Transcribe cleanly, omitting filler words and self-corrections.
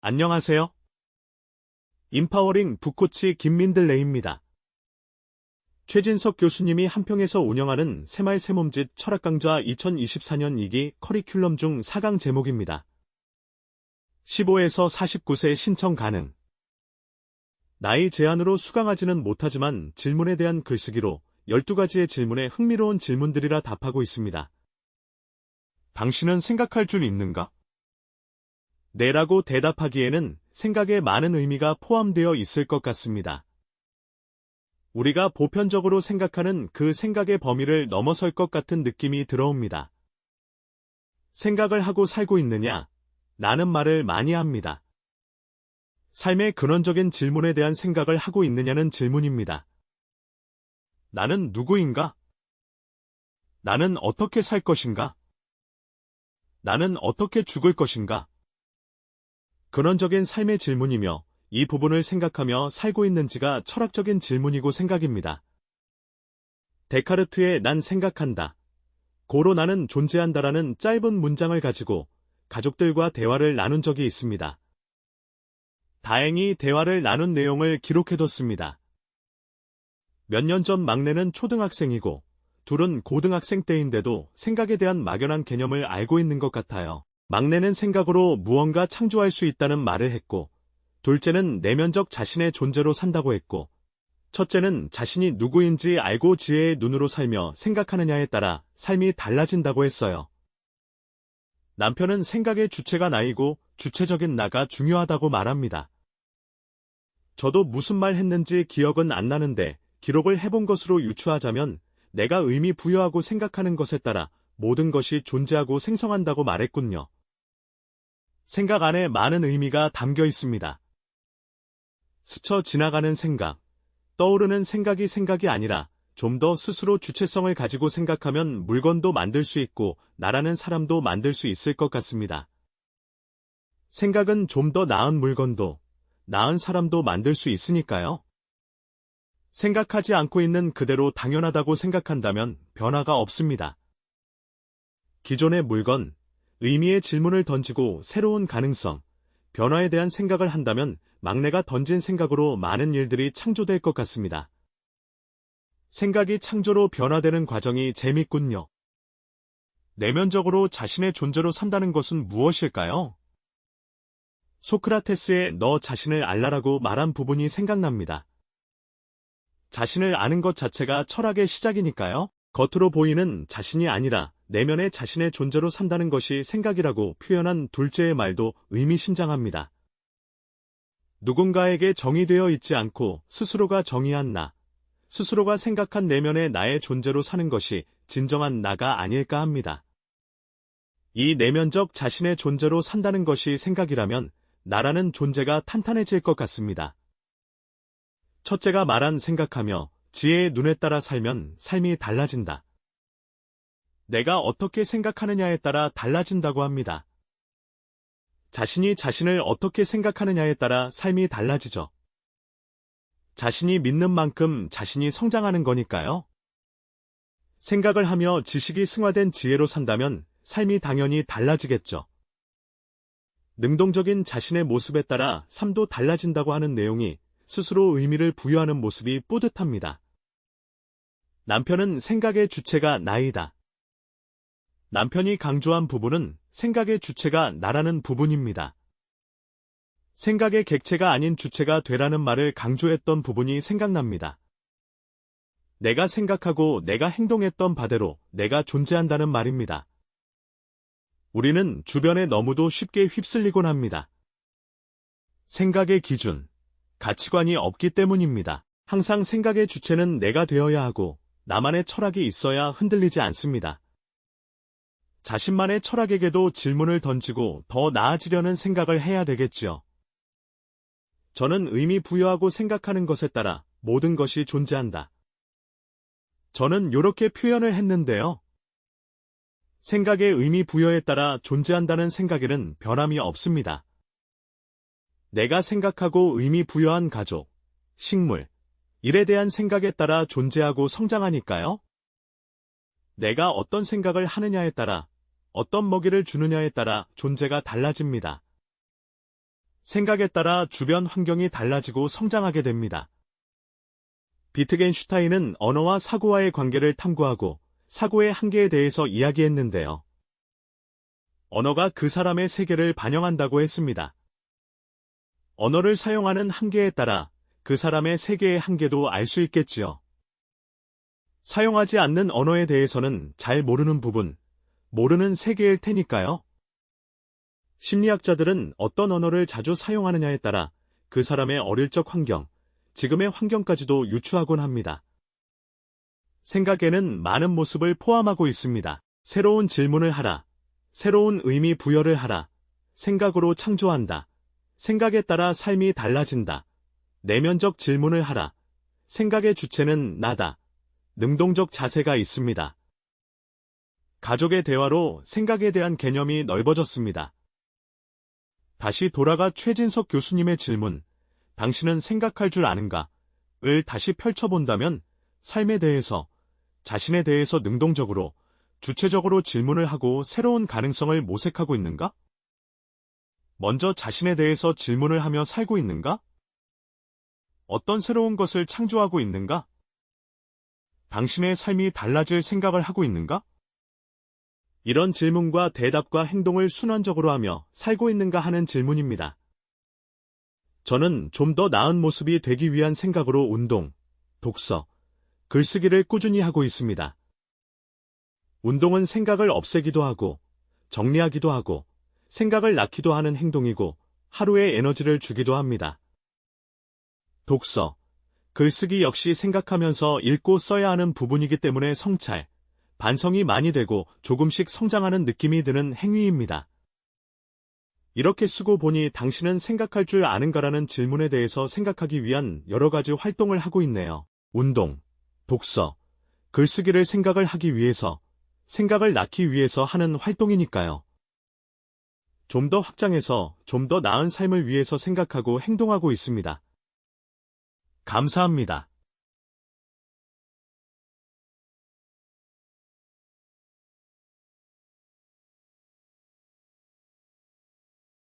안녕하세요. 인파워링 북코치 김민들레입니다. 최진석 교수님이 한평에서 운영하는 새말 새몸짓 철학강좌 2024년 2기 커리큘럼 중 4강 제목입니다. 15에서 49세 신청 가능. 나이 제한으로 수강하지는 못하지만 질문에 대한 글쓰기로 12가지의 질문에 흥미로운 질문들이라 답하고 있습니다. 당신은 생각할 줄 있는가? 네라고 대답하기에는 생각에 많은 의미가 포함되어 있을 것 같습니다. 우리가 보편적으로 생각하는 그 생각의 범위를 넘어설 것 같은 느낌이 들어옵니다. 생각을 하고 살고 있느냐? 라는 말을 많이 합니다. 삶의 근원적인 질문에 대한 생각을 하고 있느냐는 질문입니다. 나는 누구인가? 나는 어떻게 살 것인가? 나는 어떻게 죽을 것인가? 근원적인 삶의 질문이며 이 부분을 생각하며 살고 있는지가 철학적인 질문이고 생각입니다. 데카르트의 난 생각한다. 고로 나는 존재한다라는 짧은 문장을 가지고 가족들과 대화를 나눈 적이 있습니다. 다행히 대화를 나눈 내용을 기록해뒀습니다. 몇 년 전 막내는 초등학생이고 둘은 고등학생 때인데도 생각에 대한 막연한 개념을 알고 있는 것 같아요. 막내는 생각으로 무언가 창조할 수 있다는 말을 했고, 둘째는 내면적 자신의 존재로 산다고 했고, 첫째는 자신이 누구인지 알고 지혜의 눈으로 살며 생각하느냐에 따라 삶이 달라진다고 했어요. 남편은 생각의 주체가 나이고 주체적인 나가 중요하다고 말합니다. 저도 무슨 말 했는지 기억은 안 나는데 기록을 해본 것으로 유추하자면 내가 의미 부여하고 생각하는 것에 따라 모든 것이 존재하고 생성한다고 말했군요. 생각 안에 많은 의미가 담겨 있습니다. 스쳐 지나가는 생각, 떠오르는 생각이 생각이 아니라 좀 더 스스로 주체성을 가지고 생각하면 물건도 만들 수 있고 나라는 사람도 만들 수 있을 것 같습니다. 생각은 좀 더 나은 물건도, 나은 사람도 만들 수 있으니까요. 생각하지 않고 있는 그대로 당연하다고 생각한다면 변화가 없습니다. 기존의 물건, 의미의 질문을 던지고 새로운 가능성, 변화에 대한 생각을 한다면 막내가 던진 생각으로 많은 일들이 창조될 것 같습니다. 생각이 창조로 변화되는 과정이 재밌군요. 내면적으로 자신의 존재로 산다는 것은 무엇일까요? 소크라테스의 너 자신을 알라라고 말한 부분이 생각납니다. 자신을 아는 것 자체가 철학의 시작이니까요. 겉으로 보이는 자신이 아니라 내면의 자신의 존재로 산다는 것이 생각이라고 표현한 둘째의 말도 의미심장합니다. 누군가에게 정의되어 있지 않고 스스로가 정의한 나, 스스로가 생각한 내면의 나의 존재로 사는 것이 진정한 나가 아닐까 합니다. 이 내면적 자신의 존재로 산다는 것이 생각이라면 나라는 존재가 탄탄해질 것 같습니다. 첫째가 말한 생각하며 지혜의 눈에 따라 살면 삶이 달라진다. 내가 어떻게 생각하느냐에 따라 달라진다고 합니다. 자신이 자신을 어떻게 생각하느냐에 따라 삶이 달라지죠. 자신이 믿는 만큼 자신이 성장하는 거니까요. 생각을 하며 지식이 승화된 지혜로 산다면 삶이 당연히 달라지겠죠. 능동적인 자신의 모습에 따라 삶도 달라진다고 하는 내용이 스스로 의미를 부여하는 모습이 뿌듯합니다. 남편은 생각의 주체가 나이다. 남편이 강조한 부분은 생각의 주체가 나라는 부분입니다. 생각의 객체가 아닌 주체가 되라는 말을 강조했던 부분이 생각납니다. 내가 생각하고 내가 행동했던 바대로 내가 존재한다는 말입니다. 우리는 주변에 너무도 쉽게 휩쓸리곤 합니다. 생각의 기준, 가치관이 없기 때문입니다. 항상 생각의 주체는 내가 되어야 하고 나만의 철학이 있어야 흔들리지 않습니다. 자신만의 철학에게도 질문을 던지고 더 나아지려는 생각을 해야 되겠지요. 저는 의미 부여하고 생각하는 것에 따라 모든 것이 존재한다. 저는 이렇게 표현을 했는데요. 생각의 의미 부여에 따라 존재한다는 생각에는 변함이 없습니다. 내가 생각하고 의미 부여한 가족, 식물, 일에 대한 생각에 따라 존재하고 성장하니까요. 내가 어떤 생각을 하느냐에 따라, 어떤 먹이를 주느냐에 따라 존재가 달라집니다. 생각에 따라 주변 환경이 달라지고 성장하게 됩니다. 비트겐슈타인은 언어와 사고와의 관계를 탐구하고 사고의 한계에 대해서 이야기했는데요. 언어가 그 사람의 세계를 반영한다고 했습니다. 언어를 사용하는 한계에 따라 그 사람의 세계의 한계도 알 수 있겠지요. 사용하지 않는 언어에 대해서는 잘 모르는 부분, 모르는 세계일 테니까요. 심리학자들은 어떤 언어를 자주 사용하느냐에 따라 그 사람의 어릴 적 환경, 지금의 환경까지도 유추하곤 합니다. 생각에는 많은 모습을 포함하고 있습니다. 새로운 질문을 하라. 새로운 의미 부여를 하라. 생각으로 창조한다. 생각에 따라 삶이 달라진다. 내면적 질문을 하라. 생각의 주체는 나다. 능동적 자세가 있습니다. 가족의 대화로 생각에 대한 개념이 넓어졌습니다. 다시 돌아가 최진석 교수님의 질문, 당신은 생각할 줄 아는가? 을 다시 펼쳐본다면 삶에 대해서, 자신에 대해서 능동적으로, 주체적으로 질문을 하고 새로운 가능성을 모색하고 있는가? 먼저 자신에 대해서 질문을 하며 살고 있는가? 어떤 새로운 것을 창조하고 있는가? 당신의 삶이 달라질 생각을 하고 있는가? 이런 질문과 대답과 행동을 순환적으로 하며 살고 있는가 하는 질문입니다. 저는 좀 더 나은 모습이 되기 위한 생각으로 운동, 독서, 글쓰기를 꾸준히 하고 있습니다. 운동은 생각을 없애기도 하고, 정리하기도 하고, 생각을 낳기도 하는 행동이고, 하루에 에너지를 주기도 합니다. 독서, 글쓰기 역시 생각하면서 읽고 써야 하는 부분이기 때문에 성찰, 반성이 많이 되고 조금씩 성장하는 느낌이 드는 행위입니다. 이렇게 쓰고 보니 당신은 생각할 줄 아는가라는 질문에 대해서 생각하기 위한 여러 가지 활동을 하고 있네요. 운동, 독서, 글쓰기를 생각을 하기 위해서, 생각을 낳기 위해서 하는 활동이니까요. 좀 더 확장해서 좀 더 나은 삶을 위해서 생각하고 행동하고 있습니다. 감사합니다.